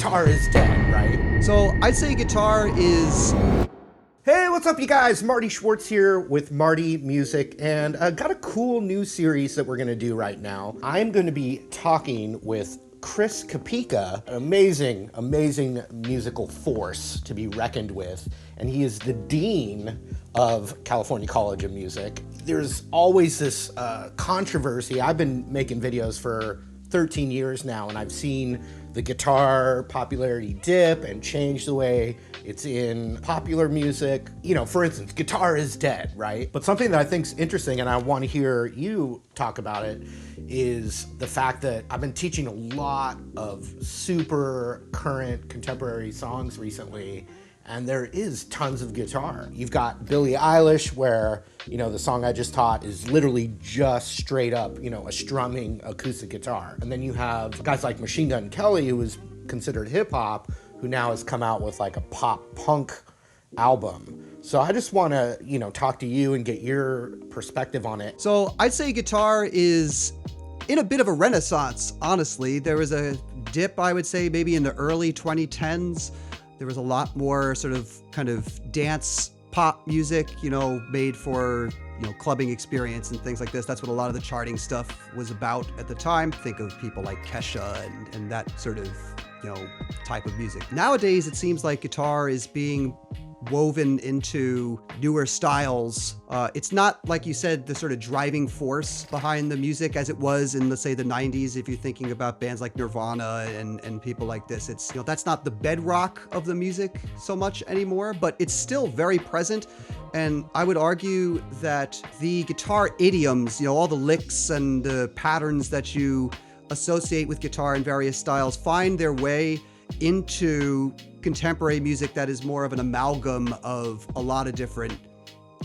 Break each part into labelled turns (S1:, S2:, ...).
S1: guitar is dead, right?
S2: So I'd say guitar is...
S1: Hey, what's up, you guys? Marty Schwartz here with Marty Music, and got a cool new series that we're gonna do right now. I'm gonna be talking with Chris Kapika, an amazing musical force to be reckoned with, and he is the dean of California College of Music. There's always this controversy. I've been making videos for 13 years now, and I've seen the guitar popularity dip and change the way it's in popular music. You know, for instance, guitar is dead, right? But something that I think is interesting, and I want to hear you talk about it, is the fact that I've been teaching a lot of super current contemporary songs recently, and there is tons of guitar. You've got Billie Eilish, where, you know, the song I just taught is literally just straight up, you know, a strumming acoustic guitar. And then you have guys like Machine Gun Kelly, who is considered hip hop, who now has come out with like a pop punk album. So I just want to, you know, talk to you and get your perspective on it.
S2: So I'd say guitar is in a bit of a renaissance, honestly. There was a dip, I would say, maybe in the early 2010s. There was a lot more sort of kind of dance pop music, you know, made for, you know, clubbing experience and things like this. That's what a lot of the charting stuff was about at the time. Think of people like Kesha and that sort of, you know, type of music. Nowadays, it seems like guitar is being woven into newer styles. It's not, like you said, the sort of driving force behind the music as it was in, let's say, the 90s. If you're thinking about bands like Nirvana and people like this, it's, you know, that's not the bedrock of the music so much anymore, but it's still very present. And I would argue that the guitar idioms, you know, all the licks and the patterns that you associate with guitar in various styles find their way into contemporary music that is more of an amalgam of a lot of different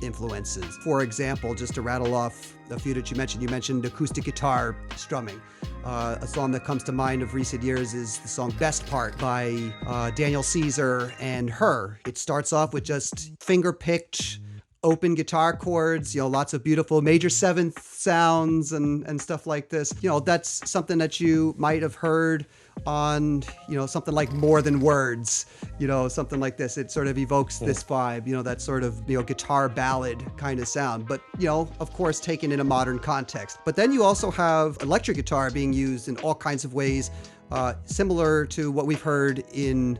S2: influences. For example, just to rattle off a few that you mentioned acoustic guitar strumming. A song that comes to mind of recent years is the song Best Part by Daniel Caesar and Her. It starts off with just finger-picked open guitar chords, you know, lots of beautiful major seventh sounds and stuff like this. You know, that's something that you might have heard on, you know, something like More Than Words, you know, something like this. It sort of evokes this vibe, you know, that sort of, you know, guitar ballad kind of sound, but, you know, of course, taken in a modern context. But then you also have electric guitar being used in all kinds of ways, similar to what we've heard in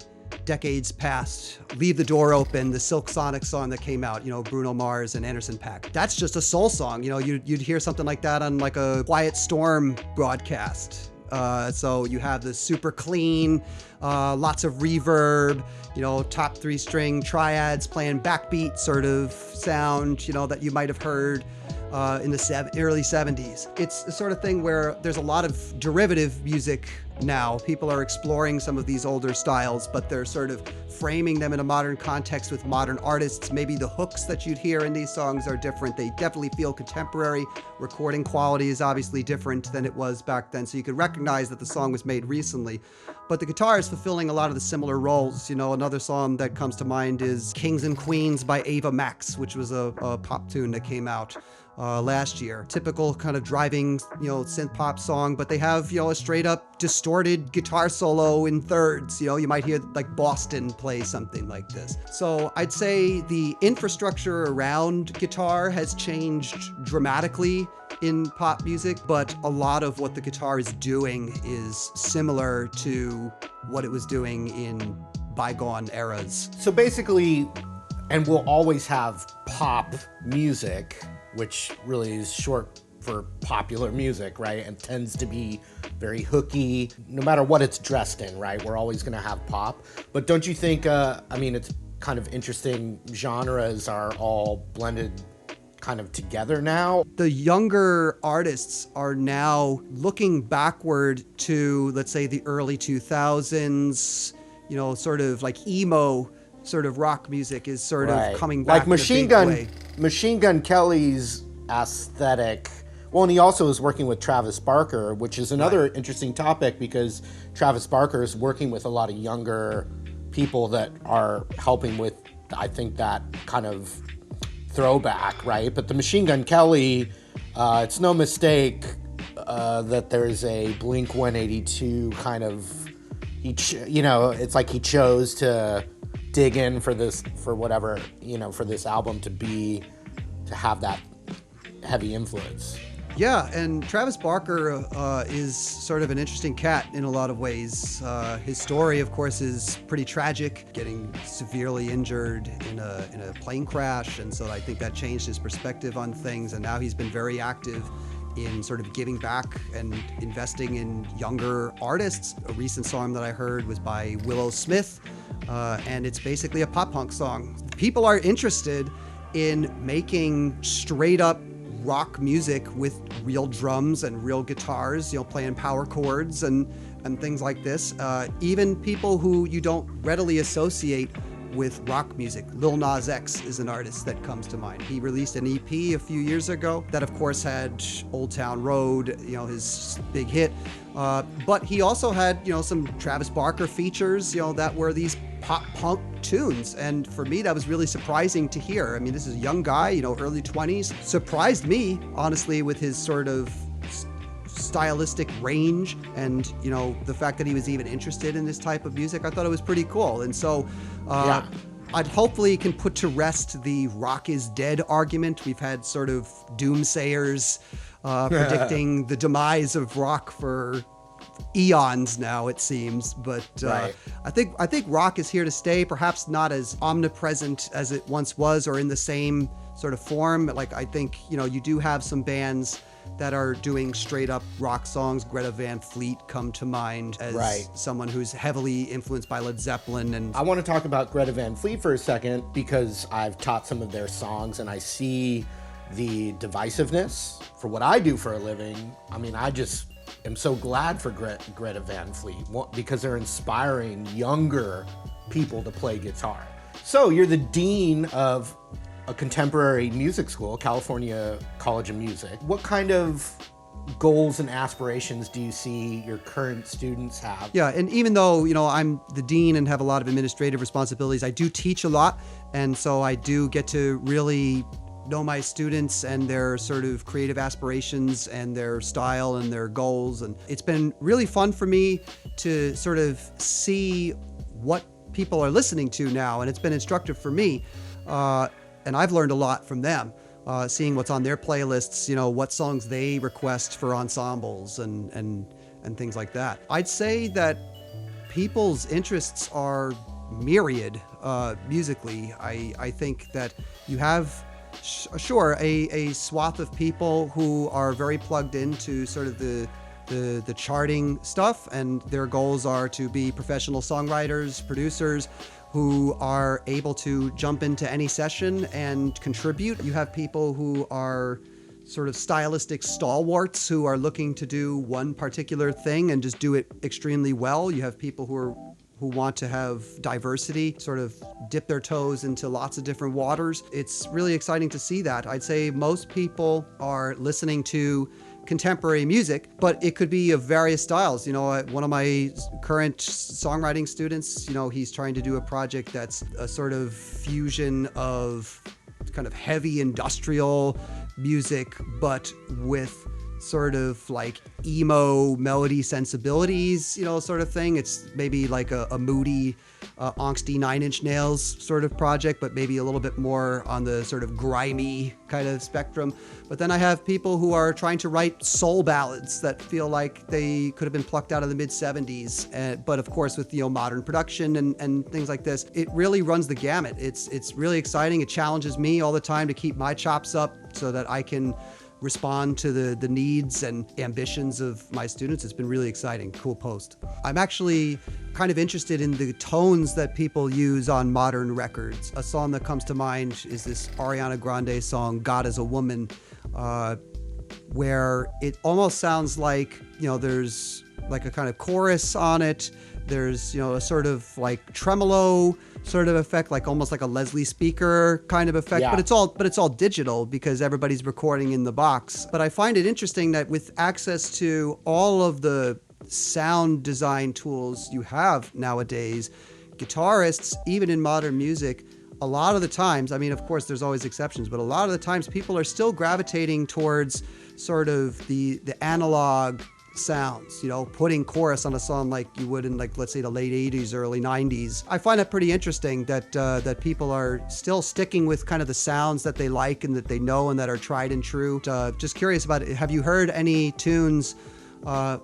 S2: decades past. Leave the Door Open, the Silk Sonic song that came out, you know, Bruno Mars and Anderson .Paak. That's just a soul song. You know, you'd hear something like that on like a Quiet Storm broadcast. So you have the super clean, lots of reverb, you know, top 3 string triads playing backbeat sort of sound, you know, that you might have heard in the early 70s. It's the sort of thing where there's a lot of derivative music now. People are exploring some of these older styles, but they're sort of framing them in a modern context with modern artists. Maybe the hooks that you'd hear in these songs are different. They definitely feel contemporary. Recording quality is obviously different than it was back then, so you could recognize that the song was made recently. But the guitar is fulfilling a lot of the similar roles. You know, another song that comes to mind is Kings and Queens by Ava Max, which was a pop tune that came out last year. Typical kind of driving, you know, synth pop song, but they have, you know, a straight up distorted guitar solo in thirds. You know, you might hear like Boston play something like this. So I'd say the infrastructure around guitar has changed dramatically in pop music, but a lot of what the guitar is doing is similar to what it was doing in bygone eras.
S1: So basically, and we'll always have pop music, which really is short for popular music, right? And tends to be very hooky, no matter what it's dressed in, right? We're always gonna have pop. But don't you think, I mean, it's kind of interesting, genres are all blended kind of together now?
S2: The younger artists are now looking backward to, let's say, the early 2000s, you know, sort of like emo sort of rock music is sort of coming back
S1: like Machine Gun Kelly's aesthetic. Well, and he also is working with Travis Barker, which is another interesting topic, because Travis Barker is working with a lot of younger people that are helping with, I think, that kind of throwback, right? But the Machine Gun Kelly, it's no mistake that there's a Blink-182 kind of it's like he chose to dig in for this, for whatever, for this album to have that heavy influence.
S2: Yeah, and Travis Barker is sort of an interesting cat in a lot of ways. His story, of course, is pretty tragic, getting severely injured in a plane crash, and so I think that changed his perspective on things, and now he's been very active in sort of giving back and investing in younger artists. A recent song that I heard was by Willow Smith, and it's basically a pop punk song. People are interested in making straight up rock music with real drums and real guitars, playing power chords and things like this. Even people who you don't readily associate with rock music. Lil Nas X is an artist that comes to mind. He released an EP a few years ago that, of course, had Old Town Road, his big hit. But he also had, some Travis Barker features, that were these pop punk tunes. And for me, that was really surprising to hear. I mean, this is a young guy, early 20s. Surprised me, honestly, with his sort of stylistic range and, the fact that he was even interested in this type of music. I thought it was pretty cool. And so I'd hopefully can put to rest the rock is dead argument. We've had sort of doomsayers predicting the demise of rock for eons now, it seems, but
S1: right.
S2: I think rock is here to stay, perhaps not as omnipresent as it once was or in the same sort of form. Like, I think, you do have some bands that are doing straight up rock songs. Greta Van Fleet come to mind as
S1: right.
S2: someone who's heavily influenced by Led Zeppelin. And
S1: I want to talk about Greta Van Fleet for a second because I've taught some of their songs and I see the divisiveness for what I do for a living. I mean, I just am so glad for Greta Van Fleet because they're inspiring younger people to play guitar. So you're the dean of a contemporary music school, California College of Music. What kind of goals and aspirations do you see your current students have?
S2: Yeah, and even though, I'm the dean and have a lot of administrative responsibilities, I do teach a lot. And so I do get to really know my students and their sort of creative aspirations and their style and their goals. And it's been really fun for me to sort of see what people are listening to now. And it's been instructive for me. And I've learned a lot from them, seeing what's on their playlists, what songs they request for ensembles and things like that. I'd say that people's interests are myriad musically. I think that you have, sure, a swath of people who are very plugged into sort of the charting stuff, and their goals are to be professional songwriters, producers, who are able to jump into any session and contribute. You have people who are sort of stylistic stalwarts who are looking to do one particular thing and just do it extremely well. You have people who want to have diversity, sort of dip their toes into lots of different waters. It's really exciting to see that. I'd say most people are listening to contemporary music, but it could be of various styles. One of my current songwriting students, he's trying to do a project that's a sort of fusion of kind of heavy industrial music, but with sort of like emo melody sensibilities, sort of thing. It's maybe like a moody, angsty Nine Inch Nails sort of project, but maybe a little bit more on the sort of grimy kind of spectrum. But then I have people who are trying to write soul ballads that feel like they could have been plucked out of the mid-70s, but of course with modern production and things like this. It really runs the gamut. It's really exciting. It challenges me all the time to keep my chops up so that I can respond to the needs and ambitions of my students. It's been really exciting. Cool post. I'm actually kind of interested in the tones that people use on modern records. A song that comes to mind is this Ariana Grande song, God is a Woman, where it almost sounds like, there's like a kind of chorus on it. There's, a sort of like tremolo sort of effect, like almost like a Leslie speaker kind of effect,
S1: yeah.
S2: but it's all digital because everybody's recording in the box. But I find it interesting that with access to all of the sound design tools you have nowadays, guitarists, even in modern music, a lot of the times, I mean, of course, there's always exceptions, but a lot of the times people are still gravitating towards sort of the analog sounds, putting chorus on a song like you would in, like, let's say the late 80s, early 90s. I find that pretty interesting that people are still sticking with kind of the sounds that they like and that they know and that are tried and true. Just curious about it. Have you heard any tunes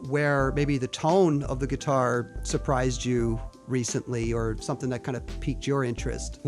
S2: where maybe the tone of the guitar surprised you recently, or something that kind of piqued your interest?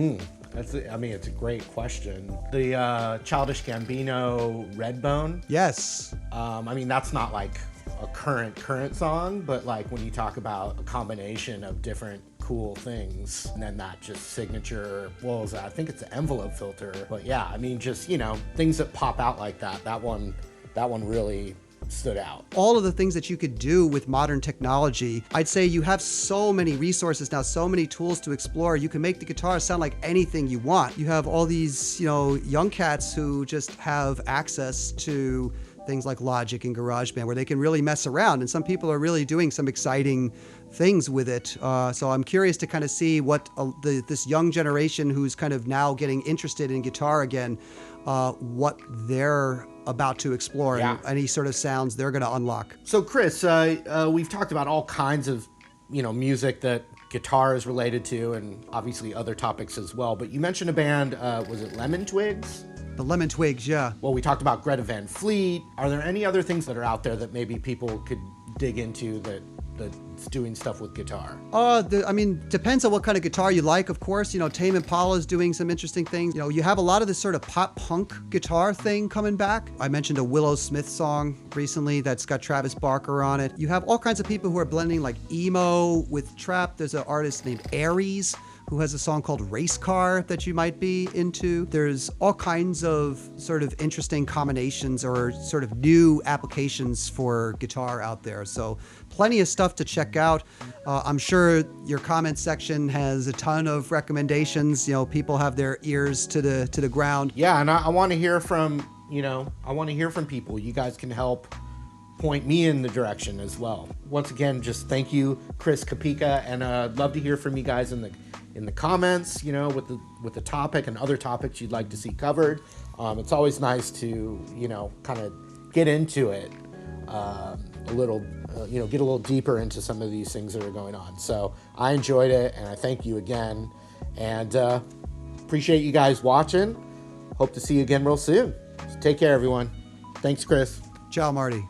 S1: It's a great question. The Childish Gambino Redbone.
S2: Yes.
S1: That's not like a current song, but like when you talk about a combination of different cool things, and then that just signature, I think it's an envelope filter. But yeah, just, things that pop out like that. That one really stood out.
S2: All of the things that you could do with modern technology, I'd say you have so many resources now, so many tools to explore. You can make the guitar sound like anything you want. You have all these, young cats who just have access to things like Logic and GarageBand, where they can really mess around, and some people are really doing some exciting things with it. So I'm curious to kind of see what this young generation who's kind of now getting interested in guitar again, what they're about to explore, and any sort of sounds they're going to unlock.
S1: So Chris, we've talked about all kinds of, music that guitar is related to, and obviously other topics as well. But you mentioned a band, was it Lemon Twigs?
S2: The Lemon Twigs, yeah.
S1: Well, we talked about Greta Van Fleet. Are there any other things that are out there that maybe people could dig into that's doing stuff with guitar?
S2: Depends on what kind of guitar you like, of course. Tame Impala is doing some interesting things. You have a lot of this sort of pop punk guitar thing coming back. I mentioned a Willow Smith song recently that's got Travis Barker on it. You have all kinds of people who are blending like emo with trap. There's an artist named Aries who has a song called Race Car that you might be into. There's all kinds of sort of interesting combinations or sort of new applications for guitar out there. So plenty of stuff to check out. I'm sure your comment section has a ton of recommendations. People have their ears to the ground.
S1: Yeah, and I want to hear from, people. You guys can help point me in the direction as well. Once again, just thank you, Chris Kapika, and I'd love to hear from you guys in the comments, with the topic and other topics you'd like to see covered. It's always nice to, kind of get into it a little, get a little deeper into some of these things that are going on. So I enjoyed it, and I thank you again, and appreciate you guys watching. Hope to see you again real soon. So take care, everyone. Thanks, Chris.
S2: Ciao, Marty.